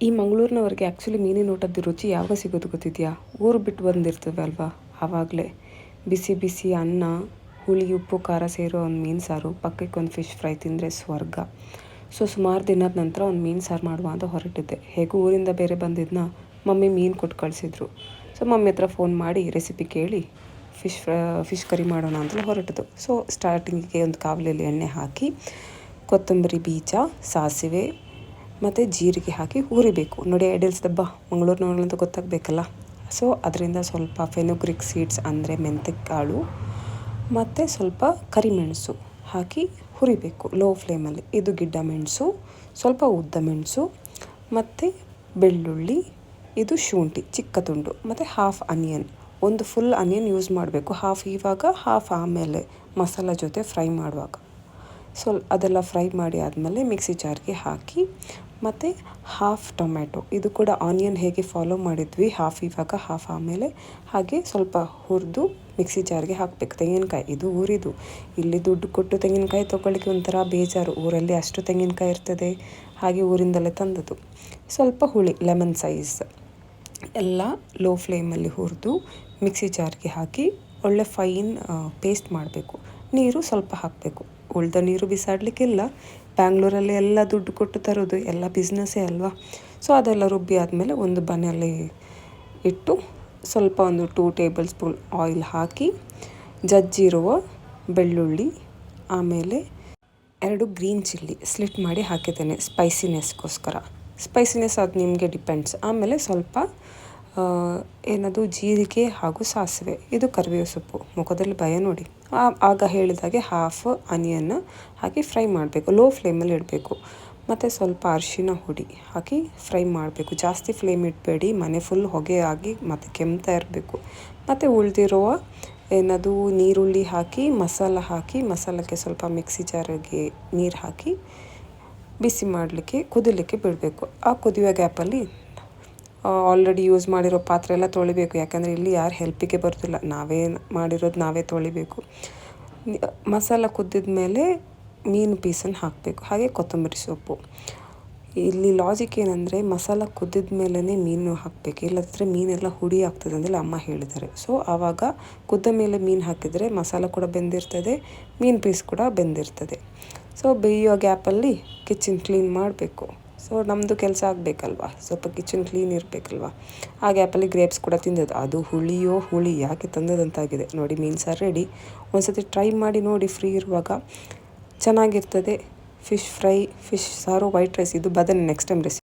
ಈ ಮಂಗಳೂರಿನವ್ರಿಗೆ ಆ್ಯಕ್ಚುಲಿ ಮೀನಿನ ಊಟದ ರುಚಿ ಯಾವಾಗ ಸಿಗೋದು ಗೊತ್ತಿದೆಯಾ? ಊರು ಬಿಟ್ಟು ಬಂದಿರ್ತವೆ ಅಲ್ವಾ, ಆವಾಗಲೇ ಬಿಸಿ ಬಿಸಿ ಅನ್ನ, ಹುಳಿ ಉಪ್ಪು ಖಾರ ಸೇರೋ ಒಂದು ಮೀನು ಸಾರು, ಪಕ್ಕಕ್ಕೆ ಒಂದು ಫಿಶ್ ಫ್ರೈ ತಿಂದರೆ ಸ್ವರ್ಗ. ಸುಮಾರು ದಿನದ ನಂತರ ಒಂದು ಮೀನು ಸಾರು ಮಾಡುವ ಅಂತ ಹೊರಟಿದ್ದೆ. ಹೇಗೂ ಊರಿಂದ ಬೇರೆ ಬಂದಿದ್ದನ್ನ ಮಮ್ಮಿ ಮೀನು ಕೊಟ್ಟು ಕಳಿಸಿದ್ರು. ಮಮ್ಮಿ ಹತ್ರ ಫೋನ್ ಮಾಡಿ ರೆಸಿಪಿ ಕೇಳಿ ಫಿಶ್ ಕರಿ ಮಾಡೋಣ ಅಂತಲೇ ಹೊರಟಿದ್ದು. ಸ್ಟಾರ್ಟಿಂಗಿಗೆ ಒಂದು ಕಾವಲಿಯಲ್ಲಿ ಎಣ್ಣೆ ಹಾಕಿ ಕೊತ್ತಂಬರಿ ಬೀಜ, ಸಾಸಿವೆ ಮತ್ತು ಜೀರಿಗೆ ಹಾಕಿ ಹುರಿಬೇಕು. ನೋಡಿ, ಐಡಲ್ಸ್ ಡಬ್ಬ ಮಂಗಳೂರಿನವ್ರಂತ ಗೊತ್ತಾಗಬೇಕಲ್ಲ. ಅದರಿಂದ ಸ್ವಲ್ಪ ಫೆನುಗ್ರಿಕ್ ಸೀಡ್ಸ್ ಅಂದರೆ ಮೆಂತ್ಯ ಕಾಳು ಮತ್ತು ಸ್ವಲ್ಪ ಕರಿಮೆಣಸು ಹಾಕಿ ಹುರಿಬೇಕು ಲೋ ಫ್ಲೇಮಲ್ಲಿ. ಇದು ಗಿಡ್ಡ ಮೆಣಸು, ಸ್ವಲ್ಪ ಉದ್ದ ಮೆಣಸು ಮತ್ತು ಬೆಳ್ಳುಳ್ಳಿ, ಇದು ಶುಂಠಿ ಚಿಕ್ಕ ತುಂಡು ಮತ್ತು ಹಾಫ್ ಆನಿಯನ್. ಒಂದು ಫುಲ್ ಆನಿಯನ್ ಯೂಸ್ ಮಾಡಬೇಕು, ಹಾಫ್ ಇವಾಗ ಹಾಫ್ ಆಮೇಲೆ ಮಸಾಲ ಜೊತೆ ಫ್ರೈ ಮಾಡುವಾಗ. ಅದೆಲ್ಲ ಫ್ರೈ ಮಾಡಿ ಆದಮೇಲೆ ಮಿಕ್ಸಿ ಜಾರ್ಗೆ ಹಾಕಿ ಮತ್ತು ಹಾಫ್ ಟೊಮ್ಯಾಟೊ, ಇದು ಕೂಡ ಆನಿಯನ್ ಹೇಗೆ ಫಾಲೋ ಮಾಡಿದ್ವಿ, ಹಾಫ್ ಇವಾಗ ಹಾಫ್ ಆಮೇಲೆ ಹಾಗೆ ಸ್ವಲ್ಪ ಹುರಿದು ಮಿಕ್ಸಿ ಜಾರ್ಗೆ ಹಾಕಬೇಕು. ತೆಂಗಿನಕಾಯಿ ಇದು ಊರಿದು, ಇಲ್ಲಿ ದುಡ್ಡು ಕೊಟ್ಟು ತೆಂಗಿನಕಾಯಿ ತೊಗೊಳ್ಳಿಕ್ಕೆ ಒಂಥರ ಬೇಜಾರು. ಊರಲ್ಲಿ ಅಷ್ಟು ತೆಂಗಿನಕಾಯಿ ಇರ್ತದೆ, ಹಾಗೆ ಊರಿಂದಲೇ ತಂದದ್ದು. ಸ್ವಲ್ಪ ಹುಳಿ ಲೆಮನ್ ಸೈಜ್ ಎಲ್ಲ ಲೋ ಫ್ಲೇಮಲ್ಲಿ ಹುರಿದು ಮಿಕ್ಸಿ ಜಾರ್ಗೆ ಹಾಕಿ ಒಳ್ಳೆ ಫೈನ್ ಪೇಸ್ಟ್ ಮಾಡಬೇಕು. ನೀರು ಸ್ವಲ್ಪ ಹಾಕಬೇಕು, ಉಳ್ದ ನೀರು ಬಿಸಾಡಲಿಕ್ಕಿಲ್ಲ. ಬ್ಯಾಂಗ್ಳೂರಲ್ಲಿ ಎಲ್ಲ ದುಡ್ಡು ಕೊಟ್ಟು ತರೋದು, ಎಲ್ಲ ಬಿಸ್ನೆಸ್ಸೇ ಅಲ್ವಾ. ಅದೆಲ್ಲ ರುಬ್ಬಿ ಆದಮೇಲೆ ಒಂದು ಬನೆಯಲ್ಲಿ ಇಟ್ಟು ಸ್ವಲ್ಪ ಒಂದು 2 ಟೇಬಲ್ ಸ್ಪೂನ್ ಆಯಿಲ್ ಹಾಕಿ ಜಜ್ಜಿರುವ ಬೆಳ್ಳುಳ್ಳಿ, ಆಮೇಲೆ 2 ಗ್ರೀನ್ ಚಿಲ್ಲಿ ಸ್ಲಿಟ್ ಮಾಡಿ ಹಾಕಿದ್ದೇನೆ ಸ್ಪೈಸಿನೆಸ್ಗೋಸ್ಕರ. ಸ್ಪೈಸಿನೆಸ್ ಅದು ನಿಮಗೆ ಡಿಪೆಂಡ್ಸ್. ಆಮೇಲೆ ಸ್ವಲ್ಪ ಏನದು ಜೀರಿಗೆ ಹಾಗೂ ಸಾಸಿವೆ, ಇದು ಕರಿಬೇವು ಸೊಪ್ಪು. ಮುಖದಲ್ಲಿ ಭಯ ನೋಡಿ. ಆಗ ಹೇಳಿದಾಗೆ ಹಾಫ್ ಆನಿಯನ್ನ ಹಾಕಿ ಫ್ರೈ ಮಾಡಬೇಕು, ಲೋ ಫ್ಲೇಮಲ್ಲಿ ಇಡಬೇಕು. ಮತ್ತು ಸ್ವಲ್ಪ ಅರಿಶಿನ ಹುಡಿ ಹಾಕಿ ಫ್ರೈ ಮಾಡಬೇಕು. ಜಾಸ್ತಿ ಫ್ಲೇಮ್ ಇಡಬೇಡಿ, ಮನೆ ಫುಲ್ ಹೊಗೆ ಆಗಿ ಮತ್ತು ಕೆಮ್ತಾ ಇರಬೇಕು. ಮತ್ತು ಉಳಿದಿರುವ ಏನದು ನೀರುಳ್ಳಿ ಹಾಕಿ ಮಸಾಲ ಹಾಕಿ, ಮಸಾಲಕ್ಕೆ ಸ್ವಲ್ಪ ಮಿಕ್ಸಿ ಜಾರಿಗೆ ನೀರು ಹಾಕಿ ಬಿಸಿ ಮಾಡಲಿಕ್ಕೆ ಕುದಿಲಿಕ್ಕೆ ಬಿಡಬೇಕು. ಆ ಕುದಿಯೋ ಗ್ಯಾಪಲ್ಲಿ ಆಲ್ರೆಡಿ ಯೂಸ್ ಮಾಡಿರೋ ಪಾತ್ರೆ ಎಲ್ಲ ತೊಳಿಬೇಕು, ಯಾಕಂದರೆ ಇಲ್ಲಿ ಯಾರು ಹೆಲ್ಪಿಗೆ ಬರೋದಿಲ್ಲ, ನಾವೇ ಮಾಡಿರೋದು ನಾವೇ ತೊಳಿಬೇಕು. ಮಸಾಲ ಕುದ್ದಿದ ಮೇಲೆ ಮೀನು ಪೀಸನ್ನು ಹಾಕಬೇಕು, ಹಾಗೆ ಕೊತ್ತಂಬರಿ ಸೊಪ್ಪು. ಇಲ್ಲಿ ಲಾಜಿಕ್ ಏನಂದರೆ ಮಸಾಲ ಕುದ್ದಿದ ಮೇಲೇ ಮೀನು ಹಾಕಬೇಕು, ಇಲ್ಲದ್ರೆ ಮೀನೆಲ್ಲ ಹುಡಿ ಆಗ್ತದೆ ಅಂತೇಳಿ ಅಮ್ಮ ಹೇಳಿದ್ದಾರೆ. ಆವಾಗ ಕುದ್ದ ಮೇಲೆ ಮೀನು ಹಾಕಿದರೆ ಮಸಾಲ ಕೂಡ ಬೆಂದಿರ್ತದೆ, ಮೀನು ಪೀಸ್ ಕೂಡ ಬೆಂದಿರ್ತದೆ. ಬೇಯೋ ಗ್ಯಾಪಲ್ಲಿ ಕಿಚನ್ ಕ್ಲೀನ್ ಮಾಡಬೇಕು. ನಮ್ಮದು ಕೆಲಸ ಆಗಬೇಕಲ್ವ, ಸ್ವಲ್ಪ ಕಿಚನ್ ಕ್ಲೀನ್ ಇರಬೇಕಲ್ವ. ಆ ಗ್ಯಾಪಲ್ಲಿ ಗ್ರೇಪ್ಸ್ ಕೂಡ ತಿಂದದ್ದು, ಅದು ಹುಳಿ ಯಾಕೆ ತಂದದಂತಾಗಿದೆ. ನೋಡಿ, ಮೀನು ಸಾರು ರೆಡಿ. ಒಂದ್ಸತಿ ಟ್ರೈ ಮಾಡಿ ನೋಡಿ, ಫ್ರೀ ಇರುವಾಗ ಚೆನ್ನಾಗಿರ್ತದೆ. ಫಿಶ್ ಫ್ರೈ, ಫಿಶ್ ಸಾರು, ವೈಟ್ ರೈಸ್, ಇದು ಬದನೆ ನೆಕ್ಸ್ಟ್ ಟೈಮ್ ರೆಸಿಪಿ.